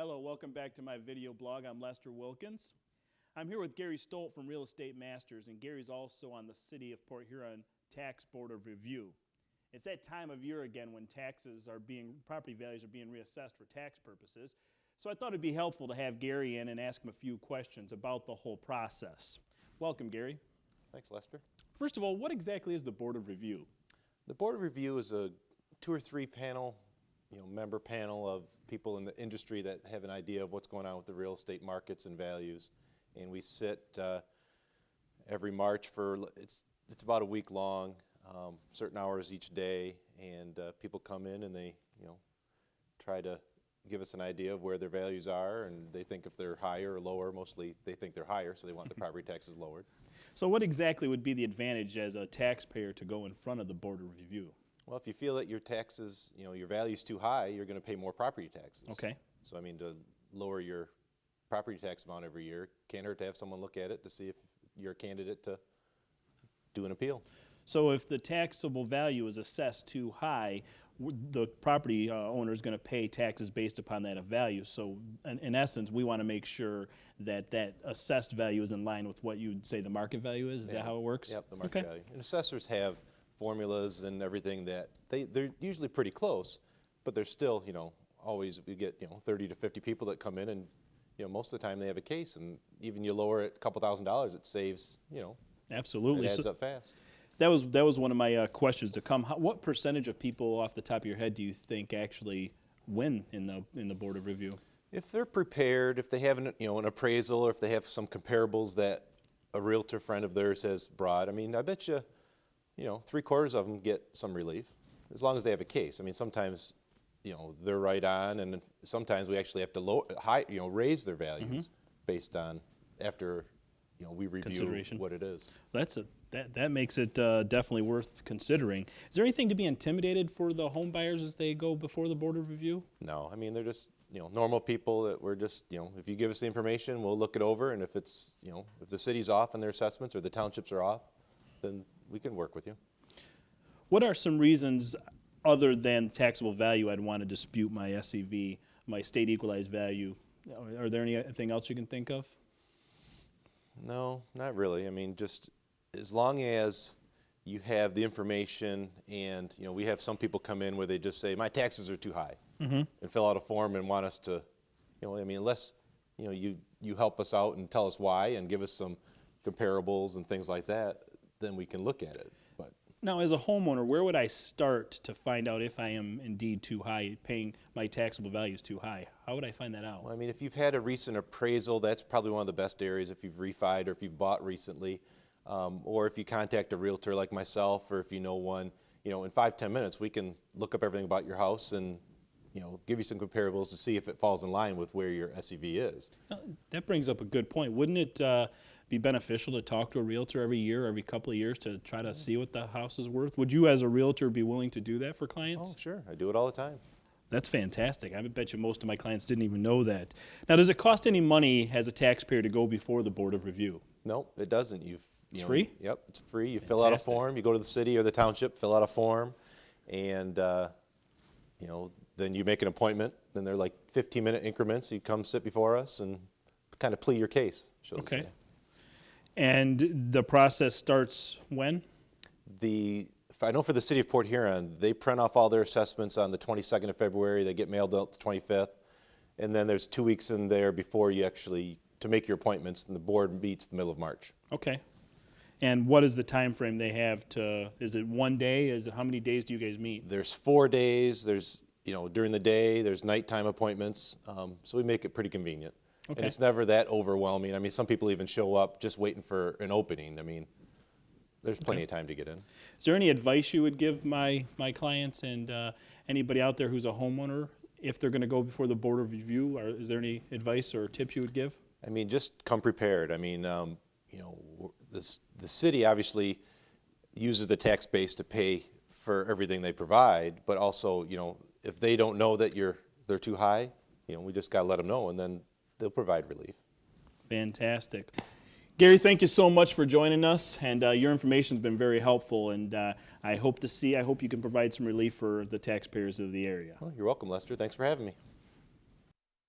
Hello, welcome back to my video blog. I'm Lester Wilkins. I'm here with Gary Stoldt from Real Estate Masters, and Gary's also on the City of Port Huron Tax Board of Review. It's that time of year again when property values are being reassessed for tax purposes. So I thought it'd be helpful to have Gary in and ask him a few questions about the whole process. Welcome, Gary. Thanks, Lester. First of all, what exactly is the Board of Review? The Board of Review is a 2 or 3 panel, member panel of people in the industry that have an idea of what's going on with the real estate markets and values. And we sit every March for, it's about a week long, certain hours each day, and people come in and they, try to give us an idea of where their values are, and they think if they're higher or lower. Mostly they think they're higher, so they want the property taxes lowered. So what exactly would be the advantage as a taxpayer to go in front of the Board of Review? Well, if you feel that your taxes, your value's too high, you're going to pay more property taxes. Okay. So, I mean, to lower your property tax amount every year, can't hurt to have someone look at it to see if you're a candidate to do an appeal. So if the taxable value is assessed too high, the property owner is going to pay taxes based upon that value. So in essence, we want to make sure that that assessed value is in line with what you'd say the market value is. Is that how it works? Yep, the market value. And assessors have formulas and everything that they're usually pretty close, but they're still, always we get 30 to 50 people that come in, and most of the time they have a case, and even you lower it a couple $1,000s, it saves, Absolutely. It adds up fast. That was one of my questions to come. What percentage of people off the top of your head do you think actually win in the Board of Review? If they're prepared, if they have an appraisal, or if they have some comparables that a realtor friend of theirs has brought, I mean, I bet you, 3/4 of them get some relief, as long as they have a case. I mean, sometimes, they're right on, and sometimes we actually have to raise their values based on after, we review what it is. That makes it definitely worth considering. Is there anything to be intimidated for the home buyers as they go before the Board of Review? No, I mean, they're just, normal people that we're just, if you give us the information, we'll look it over, and if it's, if the city's off in their assessments or the townships are off, then we can work with you. What are some reasons other than taxable value I'd want to dispute my SEV, my state equalized value? Are there anything else you can think of? No, not really. I mean, just as long as you have the information, and we have some people come in where they just say my taxes are too high, and fill out a form and want us to, I mean, unless you help us out and tell us why and give us some comparables and things like that, then we can look at it. But now, as a homeowner, where would I start to find out if I am indeed too high, paying my taxable values too high? How would I find that out? Well, I mean, if you've had a recent appraisal, that's probably one of the best areas if you've refied or if you've bought recently. Or if you contact a realtor like myself, or if you know one, in 5-10 minutes we can look up everything about your house and give you some comparables to see if it falls in line with where your SEV is. That brings up a good point. Wouldn't it be beneficial to talk to a realtor every year, every couple of years, to try to see what the house is worth? Would you as a realtor be willing to do that for clients? Oh, sure. I do it all the time. That's fantastic. I bet you most of my clients didn't even know that. Now, does it cost any money as a taxpayer to go before the Board of Review? No, it doesn't. It's free? Yep, it's free. You fill out a form. You go to the city or the township, fill out a form, and then you make an appointment. Then they're like 15-minute increments. You come sit before us and kind of plead your case. Okay. And the process starts when? I know for the city of Port Huron, they print off all their assessments on the 22nd of February. They get mailed out the 25th, and then there's 2 weeks in there before you actually to make your appointments, and the board meets the middle of March. Okay. And what is the time frame they have to, is it one day? How many days do you guys meet? There's 4 days. There's, during the day, there's nighttime appointments. So we make it pretty convenient. Okay. And it's never that overwhelming. I mean, some people even show up just waiting for an opening. I mean, there's plenty of time to get in. Is there any advice you would give my clients and anybody out there who's a homeowner if they're going to go before the Board of Review? Or is there any advice or tips you would give? I mean, just come prepared. I mean, the city obviously uses the tax base to pay for everything they provide, but also, if they don't know that they're too high, we just got to let them know, and then they'll provide relief. Fantastic. Gary, thank you so much for joining us, and your information has been very helpful, and I hope you can provide some relief for the taxpayers of the area. Well, you're welcome, Lester. Thanks for having me.